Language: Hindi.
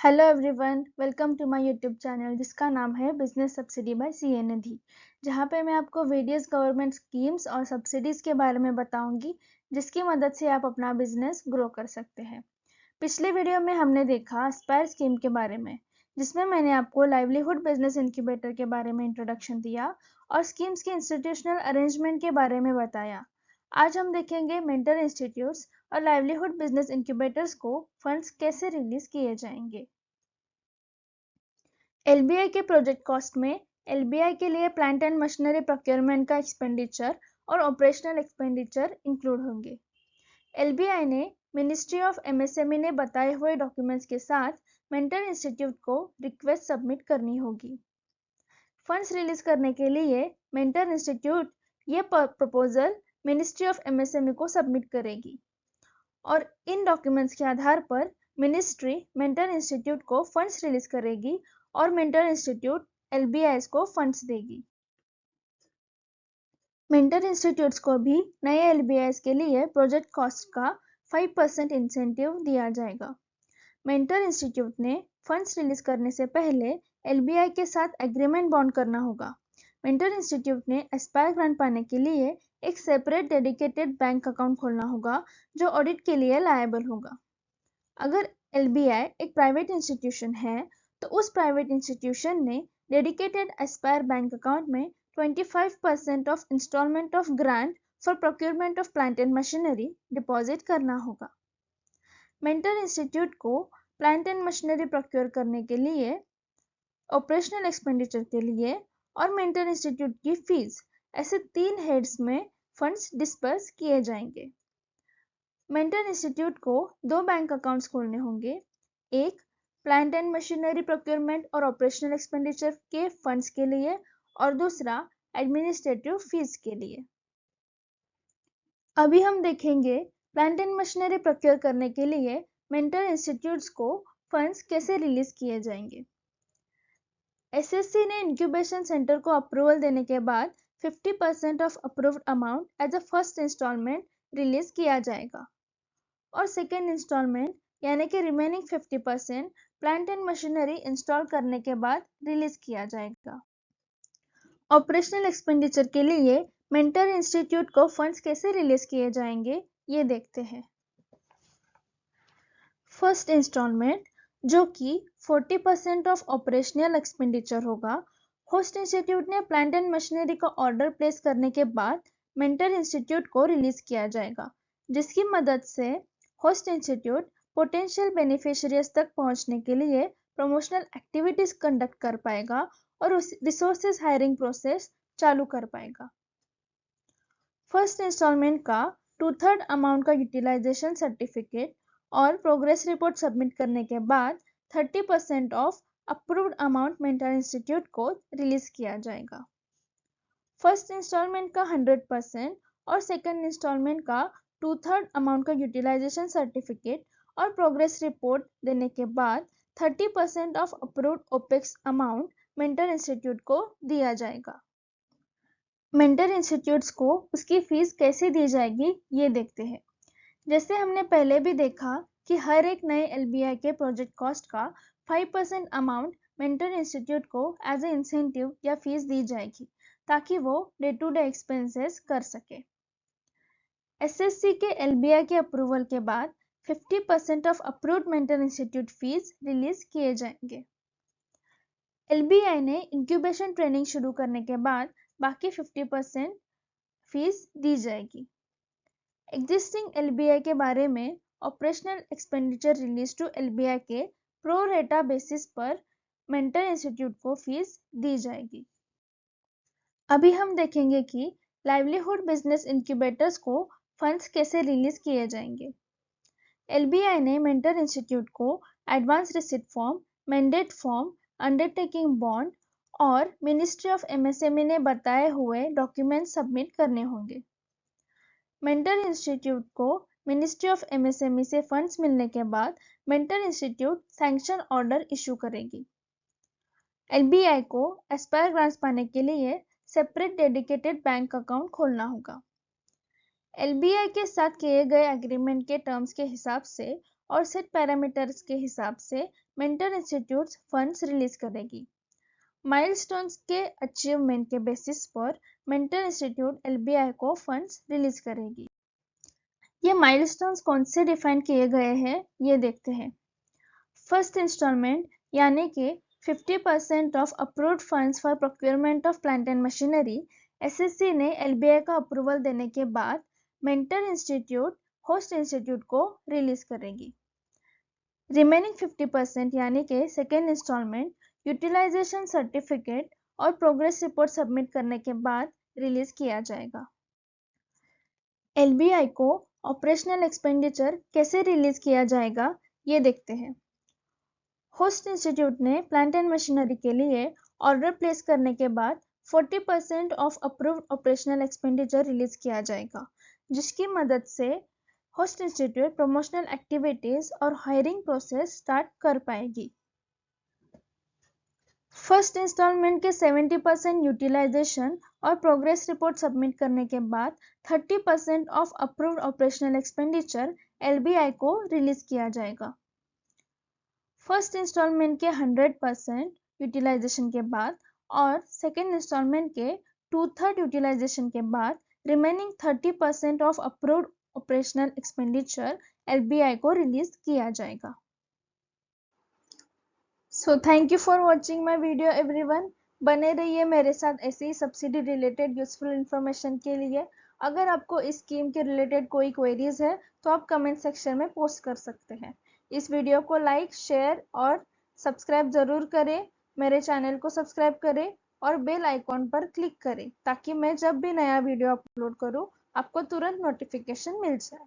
Hello everyone, welcome to my YouTube channel जिसका नाम है business subsidy by CA Nidhi, जहां पे मैं आपको वेरियस गवर्नमेंट स्कीम्स और सब्सिडीज के बारे में बताऊंगी जिसकी मदद से आप अपना बिजनेस ग्रो कर सकते हैं। पिछले वीडियो में हमने देखा एस्पायर स्कीम के बारे में, जिसमें मैंने आपको लाइवलीहुड बिजनेस इंक्यूबेटर के बारे में इंट्रोडक्शन दिया और स्कीम्स के इंस्टीट्यूशनल अरेंजमेंट के बारे में बताया। आज हम देखेंगे मेंटर इंस्टीट्यूट्स और लाइवलीहुड बिजनेस इंक्यूबेटर्स को फंड्स कैसे रिलीज किए जाएंगे। एलबीआई के प्रोजेक्ट कॉस्ट में एलबीआई के लिए प्लांट एंड मशीनरी प्रोक्योरमेंट का एक्सपेंडिचर और ऑपरेशनल एक्सपेंडिचर इंक्लूड होंगे। एलबीआई ने मिनिस्ट्री ऑफ एमएसएमई ने बताए हुए डॉक्यूमेंट्स के साथ मेंटर इंस्टीट्यूट को रिक्वेस्ट सबमिट करनी होगी। फंड्स रिलीज करने के लिए मेंटर इंस्टीट्यूट ये प्रपोजल मिनिस्ट्री ऑफ एमएसएमई को सबमिट करेगी और इन डॉक्यूमेंट्स के आधार पर मिनिस्ट्री मेंटर इंस्टीट्यूट को फंड्स रिलीज करेगी और मेंटर इंस्टीट्यूट एलबीआईएस को फंड्स देगी। मेंटर इंस्टीट्यूट्स को भी नए एलबीआईएस के लिए प्रोजेक्ट कॉस्ट का 5% इंसेंटिव दिया जाएगा। मेंटर इंस्टीट्यूट ने फंड्स रिलीज करने से पहले एलबीआई के साथ एग्रीमेंट बॉन्ड करना होगा। मेंटर इंस्टीट्यूट ने एस्पायर ग्रांट पाने के लिए एक सेपरेट डेडिकेटेड बैंक अकाउंट खोलना होगा जो ऑडिट के लिए लायबल होगा। अगर एलबीआई एक प्राइवेट इंस्टीट्यूशन है तो उस प्राइवेट इंस्टीट्यूशन ने डेडिकेटेड एस्पायर बैंक अकाउंट में 25% of instalment of grant for procurement of plant and machinery deposit करना होगा। मेंटर इंस्टीट्यूट को प्लांट एंड मशीनरी प्रोक्योर करने के लिए, ऑपरेशनल एक्सपेंडिचर के लिए और मेंटर इंस्टीट्यूट की फीस, ऐसे 3 हेड्स में फंड्स डिस्पर्स किए जाएंगे। मेंटर इंस्टीट्यूट को 2 बैंक अकाउंट्स खोलने होंगे, एक प्लांट एंड मशीनरी प्रोक्योरमेंट और ऑपरेशनल एक्सपेंडिचर के फंड्स के लिए और दूसरा एडमिनिस्ट्रेटिव फीस के लिए। अभी हम देखेंगे प्लांट एंड मशीनरी प्रोक्योर करने के लिए मेंटर इंस्टीट्यूट्स को फंड्स कैसे रिलीज किए जाएंगे। एसएससी ने इंक्यूबेशन सेंटर को अप्रूवल देने के बाद 50% of approved amount as a first instalment release किया जाएगा और सेकेंड इंस्टॉलमेंट यानी कि remaining 50% plant and machinery install करने के बाद रिलीज किया जाएगा। ऑपरेशनल एक्सपेंडिचर के लिए मेंटर इंस्टीट्यूट को फंड्स कैसे रिलीज किए जाएंगे ये देखते हैं। फर्स्ट इंस्टॉलमेंट जो कि 40% ऑफ ऑपरेशनल एक्सपेंडिचर होगा, होस्ट इंस्टीट्यूट ने प्लांट एंड मशीनरी का ऑर्डर प्लेस करने के बाद मेंटर इंस्टीट्यूट को रिलीज किया जाएगा, जिसकी मदद से होस्ट इंस्टीट्यूट पोटेंशियल बेनिफिशियरीज तक पहुंचने के लिए प्रमोशनल एक्टिविटीज कंडक्ट कर पाएगा और उस रिसोर्सेज हायरिंग प्रोसेस चालू कर पाएगा। फर्स्ट इंस्टॉलमेंट का 2/3 अमाउंट का यूटिलाइजेशन सर्टिफिकेट और प्रोग्रेस रिपोर्ट सबमिट करने के बाद 30% of approved amount mentor institute को रिलीज किया जाएगा। फर्स्ट इंस्टॉलमेंट का 100% और सेकेंड इंस्टॉलमेंट का 2/3 अमाउंट का यूटिलाइजेशन सर्टिफिकेट और प्रोग्रेस रिपोर्ट देने के बाद 30% of approved opex amount mentor institute को दिया जाएगा। मेंटर इंस्टीट्यूट्स को उसकी फीस कैसे दी जाएगी ये देखते हैं। जैसे हमने पहले भी देखा कि हर एक नए एलबीआई के प्रोजेक्ट कॉस्ट का 5% अमाउंट मेंटर इंस्टीट्यूट को एज ए इंसेंटिव या फीस दी जाएगी ताकि वो डे टू डे एक्सपेंसेस कर सके। एसएससी के एलबीआई के अप्रूवल के बाद 50% of approved mentor institute fees release किए जाएंगे। एलबीआई ने इंक्यूबेशन ट्रेनिंग शुरू करने के बाद बाकी 50% फीस दी जाएगी। एग्जिस्टिंग एलबीआई के बारे में ऑपरेशनल एक्सपेंडिचर रिलीज टू एलबीआई के प्रो रेटा बेसिस पर मेंटर इंस्टीट्यूट को फीस दी जाएगी। अभी हम देखेंगे कि लाइवलीहुड बिजनेस इंक्यूबेटर्स को फंड्स कैसे रिलीज किए जाएंगे। एलबीआई ने मेंटर इंस्टीट्यूट को advance receipt form, mandate form, undertaking bond और मिनिस्ट्री ऑफ एमएसएमई ने बताए हुए डॉक्यूमेंट सबमिट करने होंगे। मेंटर इंस्टीट्यूट को मिनिस्ट्री ऑफ एमएसएमई से फंड्स मिलने के बाद mentor institute sanction order issue करेगी। एलबीआई को एस्पायर ग्रांट्स पाने के लिए सेपरेट डेडिकेटेड बैंक अकाउंट खोलना होगा। एलबीआई के साथ किए गए एग्रीमेंट के टर्म्स के हिसाब से और सेट पैरामीटर्स के हिसाब से मेंटर इंस्टीट्यूट फंड्स रिलीज करेगी। माइलस्टोन्स के अचीवमेंट के बेसिस पर मेंटर इंस्टीट्यूट एलबीआई को फंड्स रिलीज करेगी। ये माइलस्टोन्स कौन से डिफाइन किए गए हैं ये देखते हैं। फर्स्ट इंस्टॉलमेंट यानी कि 50% of approved funds for procurement of plant and machinery SSC ने एलबीआई का अप्रूवल देने के बाद मेंटर इंस्टीट्यूट होस्ट इंस्टीट्यूट को रिलीज करेगी। रिमेनिंग 50% यानी कि सेकेंड इंस्टॉलमेंट यूटिलाइजेशन सर्टिफिकेट और प्रोग्रेस रिपोर्ट सबमिट करने के बाद रिलीज किया जाएगा। एलबीआई को ऑपरेशनल एक्सपेंडिचर कैसे रिलीज किया जाएगा ये देखते हैं। होस्ट इंस्टीट्यूट ने प्लांट एंड मशीनरी के लिए ऑर्डर प्लेस करने के बाद 40% of approved operational expenditure release किया जाएगा, जिसकी मदद से होस्ट इंस्टीट्यूट प्रमोशनल एक्टिविटीज और हायरिंग प्रोसेस स्टार्ट कर पाएगी। फर्स्ट इंस्टॉलमेंट के 70% यूटिलाइजेशन और प्रोग्रेस रिपोर्ट सबमिट करने के बाद 30% of approved operational expenditure LBI को रिलीज किया जाएगा। फर्स्ट इंस्टॉलमेंट के 100% यूटिलाइजेशन के बाद और सेकेंड इंस्टॉलमेंट के 2/3 यूटिलाइजेशन के बाद remaining 30% of approved operational expenditure LBI को रिलीज किया जाएगा। So thank you for watching my video everyone. बने रहिए मेरे साथ ऐसे ही सब्सिडी रिलेटेड यूजफुल इन्फॉर्मेशन के लिए। अगर आपको इस स्कीम के रिलेटेड कोई क्वेरीज है तो आप कमेंट सेक्शन में पोस्ट कर सकते हैं। इस वीडियो को लाइक, शेयर और सब्सक्राइब ज़रूर करें। मेरे चैनल को सब्सक्राइब करें और बेल आइकॉन पर क्लिक करें ताकि मैं जब भी नया वीडियो अपलोड करूं आपको तुरंत नोटिफिकेशन मिल जाए।